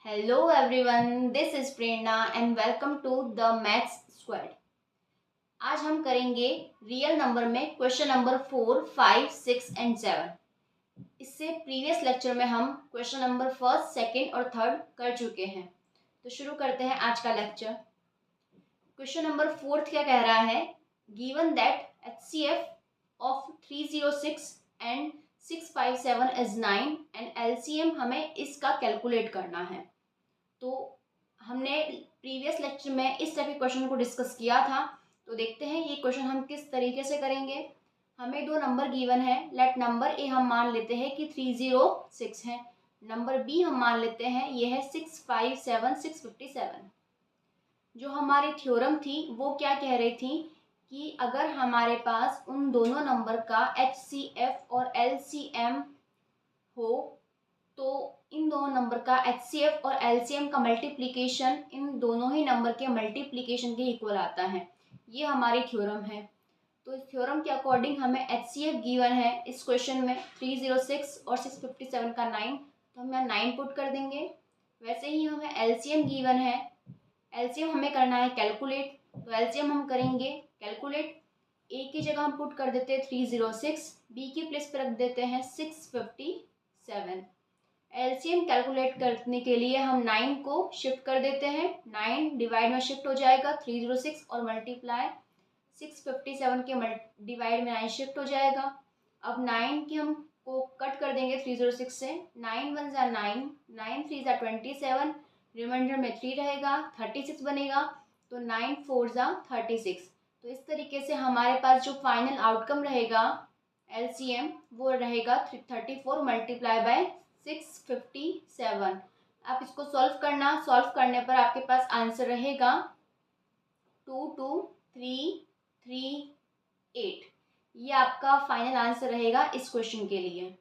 Hello everyone, this is Prerna and welcome to the Maths Squad. आज हम करेंगे real number में question number 4, 5, 6 and 7. इससे previous lecture में हम क्वेश्चन नंबर फर्स्ट, सेकंड और थर्ड कर चुके हैं. तो शुरू करते हैं आज का लेक्चर. क्वेश्चन नंबर 4 क्या कह रहा है? Given that HCF of 306 and 657 is 9 and LCM हमें इसका कैलकुलेट करना है. तो हमने प्रीवियस लेक्चर में इस टाइप के क्वेश्चन को डिस्कस किया था. तो देखते हैं ये क्वेश्चन हम किस तरीके से करेंगे. हमें दो नंबर गिवन है. लेट नंबर ए हम मान लेते हैं कि 306 है. नंबर बी हम मान लेते हैं ये है 657, 657. जो हमारी थ्योरम थी वो क्या कह रही थी कि अगर हमारे पास उन दोनों नंबर का HCF और LCM हो तो इन दोनों नंबर का HCF और LCM का मल्टीप्लिकेशन इन दोनों ही नंबर के मल्टीप्लिकेशन के इक्वल आता है. ये हमारी थ्योरम है. तो इस थ्योरम के अकॉर्डिंग हमें HCF गिवन है इस क्वेश्चन में 306 और 657 का 9. तो हम यहाँ 9 पुट कर देंगे. वैसे ही हमें LCM गिवन है. LCM हमें करना है कैलकुलेट. तो LCM हम करेंगे कैलकुलेट. ए की जगह हम पुट कर देते हैं 306, बी की प्लेस पर रख देते हैं 657. एलसीएम कैलकुलेट करने के लिए हम 9 को शिफ्ट कर देते हैं. 9 डिवाइड में शिफ्ट हो जाएगा 306 और मल्टीप्लाई 657 के डिवाइड में 9 शिफ्ट हो जाएगा. अब 9 की हम को कट कर देंगे 306 से. 9 1 ज़ा 9, 9 3 ज़ा 27, रिमाइंडर में 3 रहेगा, 36 बनेगा. तो 9 4 ज़ा 36. तो इस तरीके से हमारे पास जो फाइनल आउटकम रहेगा एलसीएम वो रहेगा 34 मल्टीप्लाई बाय 657. आप इसको सॉल्व करना. सॉल्व करने पर आपके पास आंसर रहेगा 22338. ये आपका फाइनल आंसर रहेगा इस क्वेश्चन के लिए.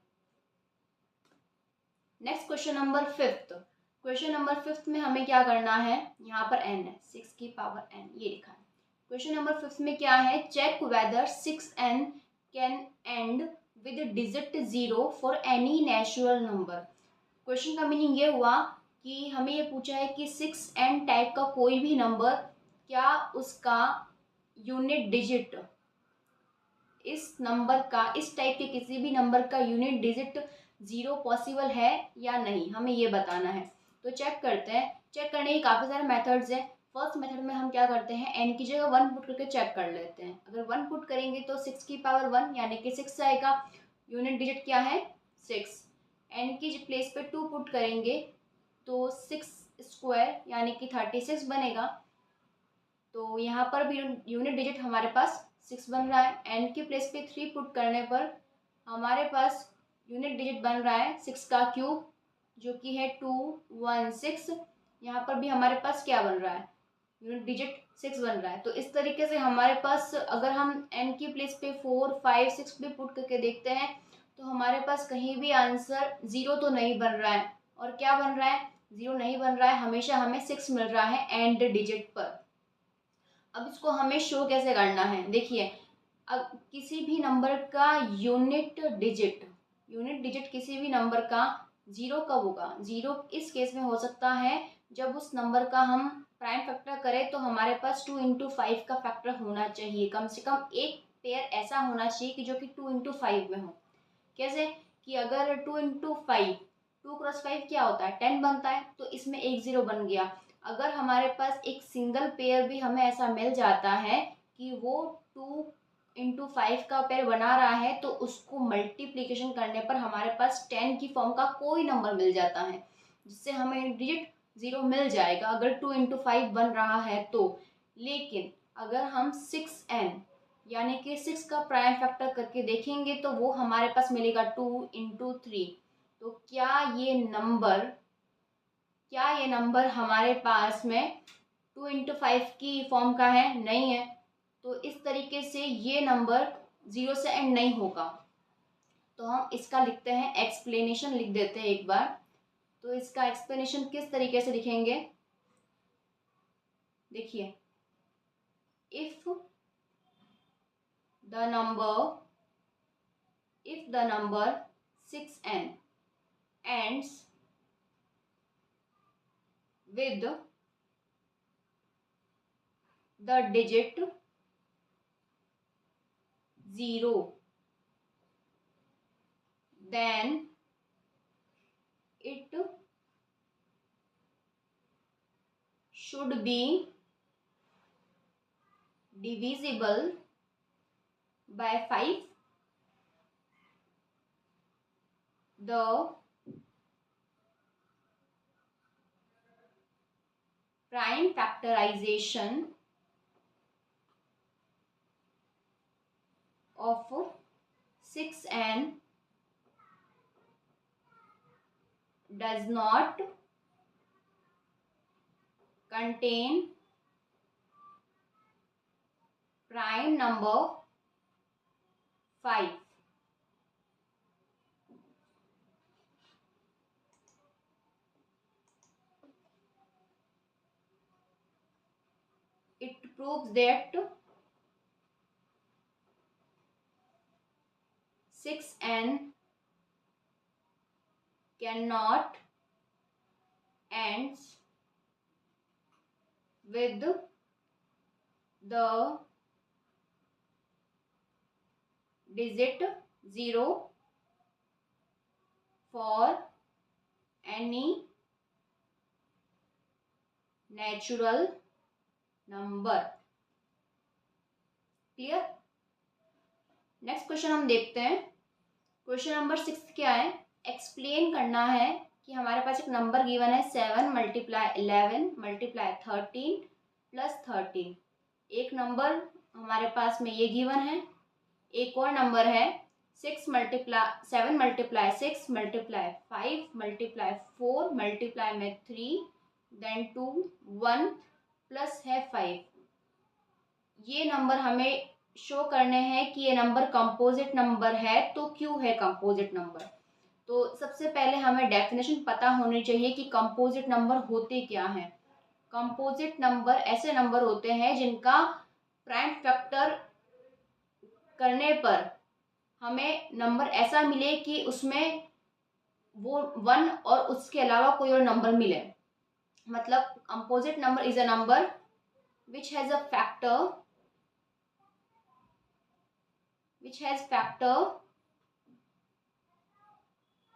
Next question number 5. Question number 5 में हमें क्या करना है? यहाँ पर n है, 6 की पावर n ये लिखा है. क्वेश्चन नंबर 5 में क्या है? Check whether 6n can end with digit 0 for any natural number. Question का मीनिंग ये हुआ कि हमें ये पूछा है कि 6n टाइप का कोई भी नंबर क्या उसका यूनिट डिजिट इस नंबर का इस टाइप के किसी भी नंबर का यूनिट डिजिट 0 पॉसिबल है या नहीं, हमें ये बताना है. तो चेक करते हैं. चेक करने के काफ़ी सारे मेथड्स हैं. फर्स्ट मेथड में हम क्या करते हैं? n की जगह 1 पुट करके चेक कर लेते हैं. अगर 1 पुट करेंगे तो 6 की पावर 1 यानी कि 6 आएगा. यूनिट डिजिट क्या है? 6. n की प्लेस पे 2 पुट करेंगे तो 6 स्क्वायर यानी कि 36 बनेगा. तो यहाँ पर भी यूनिट डिजिट हमारे पास 6 बन रहा है. n की प्लेस पे 3 पुट करने पर हमारे पास यूनिट डिजिट बन रहा है 6 का क्यूब जो कि है 216. यहाँ पर भी हमारे पास क्या बन रहा है? यूनिट डिजिट 6 बन रहा है. तो इस तरीके से हमारे पास अगर हम n की प्लेस पे 4, 5, 6 भी पुट करके देखते हैं तो हमारे पास कहीं भी आंसर 0 तो नहीं बन रहा है. और क्या बन रहा है? 0 नहीं बन रहा है. हमेशा हमें 6 मिल रहा है एंड डिजिट पर. अब इसको हमें शो कैसे करना है? देखिए, अब किसी भी नंबर का यूनिट डिजिट किसी भी नंबर का 0 कब होगा? 0 इस केस में हो सकता है जब उस नंबर का हम प्राइम फैक्टर करें तो हमारे पास 2 इंटू 5 का फैक्टर होना चाहिए. कम से कम एक पेयर ऐसा होना चाहिए कि जो कि 2 इंटू 5 में हो. कैसे? कि अगर 2 इंटू 5, 2 क्रॉस 5 क्या होता है? 10 बनता है. तो इसमें एक 0 बन गया. अगर हमारे पास एक सिंगल पेयर भी हमें ऐसा मिल जाता है कि वो 2 इंटू 5 का पेयर बना रहा है तो उसको मल्टीप्लिकेशन करने पर हमारे पास 10 की फॉर्म का कोई नंबर मिल जाता है जिससे हमें डिजिट 0 मिल जाएगा अगर 2 इंटू 5 बन रहा है तो. लेकिन अगर हम 6n यानी कि 6 का प्राइम फैक्टर करके देखेंगे तो वो हमारे पास मिलेगा 2 इंटू 3. तो क्या ये नंबर हमारे पास में 2 इंटू 5 की फॉर्म का है? नहीं है. तो इस तरीके से ये नंबर 0 से एंड नहीं होगा. तो हम इसका लिखते हैं एक्सप्लेनेशन लिख देते हैं एक बार. तो इसका एक्सप्लेनेशन किस तरीके से लिखेंगे? देखिए, if the number 6n ends with the digit 0, then it should be divisible by 5. The prime factorization of 6n does not contain prime number 5. It proves that 6n cannot ends with the digit 0 for any natural number. Clear? Next question हम देखते हैं. Question number 6 क्या है? Explain करना है कि हमारे पास एक नंबर गिवन है 7 मल्टीप्लाई 11 मल्टीप्लाई 13 प्लस 13. एक नंबर हमारे पास में ये गिवन है. एक और नंबर है 7 मल्टीप्लाई 6 मल्टीप्लाई 5 मल्टीप्लाई 4 मल्टीप्लाई में 3 देन 2 1 प्लस है 5. ये नंबर हमें शो करने हैं कि ये नंबर कंपोजिट नंबर है. तो क्यों है कंपोजिट नंबर? तो सबसे पहले हमें डेफिनेशन पता होनी चाहिए कि कंपोजिट नंबर होते क्या हैं. कंपोजिट नंबर ऐसे नंबर होते हैं जिनका प्राइम फैक्टर करने पर हमें नंबर ऐसा मिले कि उसमें वो 1 और उसके अलावा कोई और नंबर मिले. मतलब composite number is a number which has factor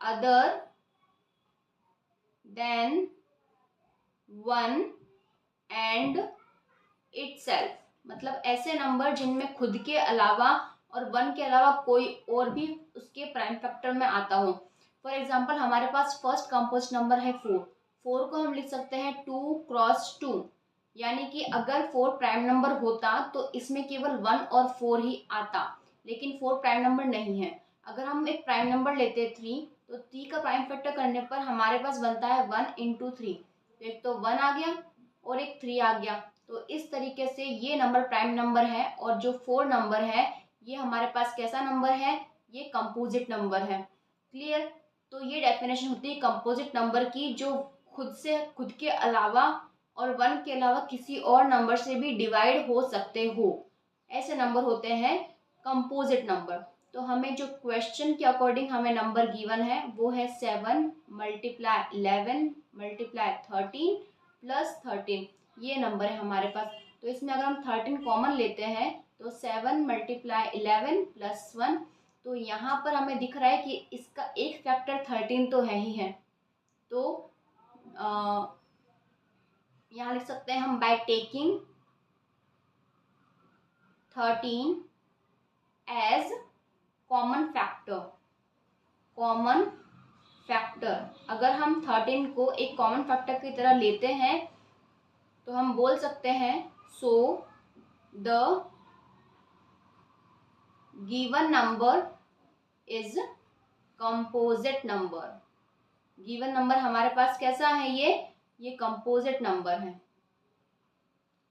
other than 1 and itself. मतलब ऐसे नंबर जिनमें खुद के अलावा और 1 के अलावा कोई और भी उसके प्राइम फैक्टर में आता हो. फॉर एग्जांपल हमारे पास फर्स्ट कंपोजिट नंबर है 4. 4 को हम लिख सकते हैं 2 क्रॉस 2. यानी कि अगर 4 प्राइम नंबर होता तो इसमें केवल 1 और 4 ही आता, लेकिन 4 प्राइम नंबर नहीं है. अगर हम एक प्राइम नंबर लेते 3 तो 3 का प्राइम फैक्टर करने पर हमारे पास बनता है 1 इंटू 3. तो एक तो 1 आ गया और एक 3 आ गया. तो इस तरीके से ये नंबर प्राइम नंबर है. और जो 4 नंबर है ये हमारे पास कैसा नंबर है? ये कंपोजिट नंबर है. क्लियर? तो ये डेफिनेशन होती है कंपोजिट नंबर की, जो खुद के अलावा और 1 के अलावा किसी और नंबर से भी डिवाइड हो सकते हो. ऐसे नंबर होते हैं कंपोजिट नंबर. तो हमें जो क्वेश्चन के अकॉर्डिंग हमें नंबर गिवन है वो है 7 मल्टीप्लाई 11 मल्टीप्लाई 13 प्लस 13. ये नंबर है हमारे पास. तो इसमें अगर हम 13 कॉमन लेते हैं तो 7 मल्टीप्लाई 11 प्लस 1. तो यहाँ पर हमें दिख रहा है कि इसका एक फैक्टर 13 तो है ही है. तो यहाँ लिख सकते हैं हम by taking 13 as common factor. अगर हम 13 को एक कॉमन फैक्टर की तरह लेते हैं तो हम बोल सकते हैं so the given number is composite number. Given number हमारे पास कैसा है? ये कंपोजिट नंबर है.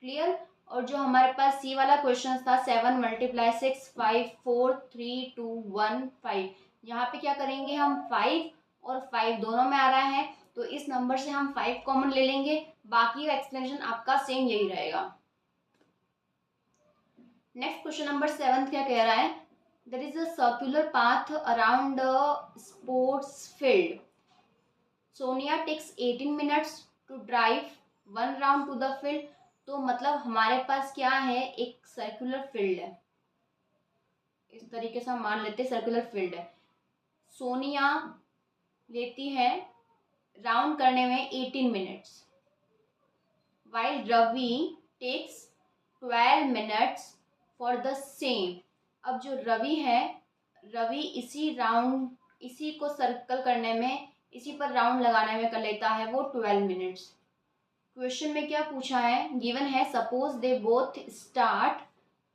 क्लियर? और जो हमारे पास सी वाला क्वेश्चन था 7 मल्टीप्लाई 6 5 4 3 2 1 5. यहाँ पे क्या करेंगे हम 5 और 5 दोनों में आ रहा है तो इस नंबर से हम 5 कॉमन ले लेंगे. बाकी का एक्सप्लेनेशन आपका सेम यही रहेगा. नेक्स्ट क्वेश्चन नंबर 7 क्या कह रहा है? There is a circular path around a sports field. Sonia takes 18 minutes to drive 1 round to the field. तो मतलब हमारे पास क्या है, एक सर्कुलर फील्ड है, इस तरीके से हम मान लेते हैं सर्कुलर फील्ड है। सोनिया लेती है राउंड करने में 18 minutes, while Ravi takes 12 minutes for the same. अब जो रवि है, रवि इसी को सर्कल करने में, इसी पर राउंड लगाने में कर लेता है वो 12 मिनट्स। क्वेश्चन में क्या पूछा है, गिवन है suppose they both start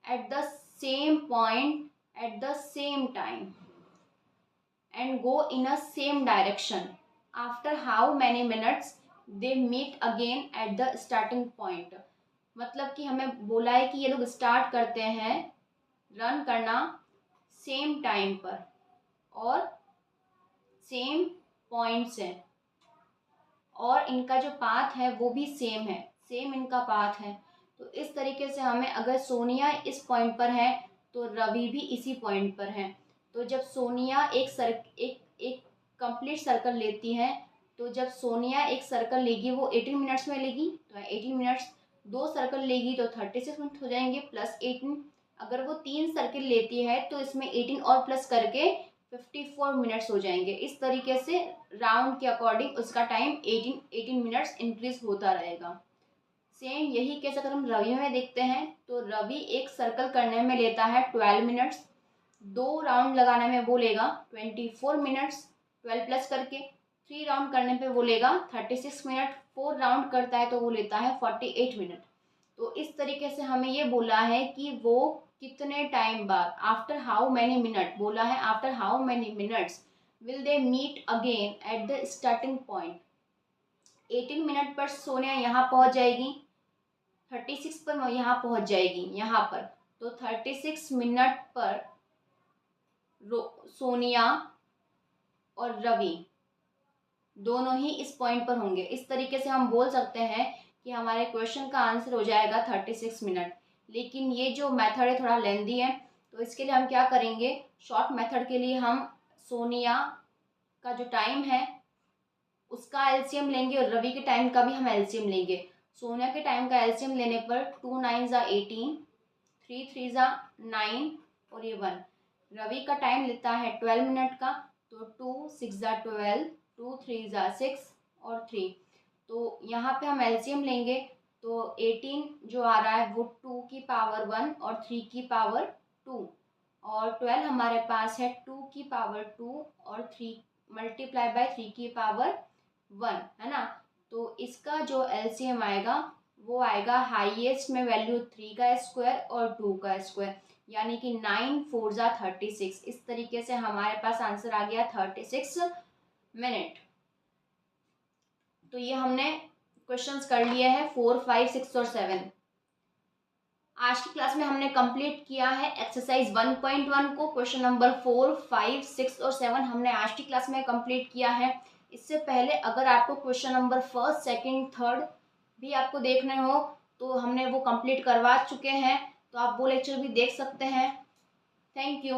at the same point at the same time and go in a same direction, after how many minutes they meet again at the starting point. मतलब कि हमें बोला है कि ये लोग स्टार्ट करते हैं रन करना सेम टाइम पर और सेम पॉइंट से, और इनका जो पाथ है वो भी सेम है, सेम इनका पाथ है। तो इस तरीके से हमें, अगर सोनिया इस पॉइंट पर है तो रवि भी इसी पॉइंट पर है। तो जब सोनिया एक कंप्लीट सर्कल लेती है, तो जब सोनिया एक सर्कल लेगी वो 18 मिनट्स में लेगी, तो 18 मिनट्स, 2 सर्कल लेगी तो 36 मिनट हो जाएंगे प्लस 18। अगर वो 3 सर्कल लेती है तो इसमें 18 और प्लस करके 54 मिनट्स हो जाएंगे। इस तरीके से राउंड के अकॉर्डिंग उसका टाइम 18 मिनट्स इंक्रीज होता रहेगा। सेम यही केस अगर हम रवि में देखते हैं, तो रवि एक सर्कल करने में लेता है 12 मिनट्स, 2 राउंड लगाने में वो लेगा 24 मिनट्स, 12 प्लस करके 3 राउंड करने पे वो लेगा 36 मिनट, 4 राउंड करता है तो वो लेता है 48 मिनट। तो इस तरीके से हमें ये बोला है कि वो कितने टाइम बाद, आफ्टर हाउ मैनी मिनट बोला है, after how many minutes will they meet again at the starting point. 18 minute पर सोनिया यहाँ पहुँच जाएगी, 36 पर वो यहाँ पहुँच जाएगी यहाँ पर, तो 36 मिनट पर सोनिया और रवि दोनों ही इस पॉइंट पर होंगे। इस तरीके से हम बोल सकते हैं कि हमारे क्वेश्चन का आंसर हो जाएगा 36 मिनट। लेकिन ये जो मेथड है थोड़ा लेंदी है, तो इसके लिए हम क्या करेंगे, शॉर्ट मेथड के लिए हम सोनिया का जो टाइम है उसका एलसीएम लेंगे और रवि के टाइम का भी हम एलसीएम लेंगे। सोनिया के टाइम का एलसीएम लेने पर 2 9 ज़ा 18, 3 3 ज़ा 9 और ये 1। रवि का टाइम लेता है 12 मिनट का, तो 2 6 ज़ा 12, 2 3 ज़ा 6 और 3। तो यहाँ पे हम एलसीएम लेंगे तो 18 जो आ रहा है वो 2 की पावर 1 और 3 की पावर 2, और 12 हमारे पास है 2 की पावर 2 और 3 मल्टीप्लाई बाय 3 की पावर 1, है ना। तो इसका जो एलसीएम आएगा वो आएगा हाईएस्ट में वैल्यू 3 का स्क्वायर और 2 का स्क्वायर, यानी कि 9 4 ज़ा 36। इस तरीके से हमारे पास आंसर आ गया 36 मिनट। तो ये हमने क्वेश्चंस कर लिए हैं 4 5 6 और 7। आज की क्लास में हमने कंप्लीट किया है एक्सरसाइज 1.1 को। क्वेश्चन नंबर 4 5 6 और 7 हमने आज की क्लास में कंप्लीट किया है। इससे पहले अगर आपको question number 1st 2nd 3rd भी आपको देखने हो तो हमने वो कंप्लीट करवा चुके हैं, तो आप वो लेक्चर भी देख सकते हैं। Thank you.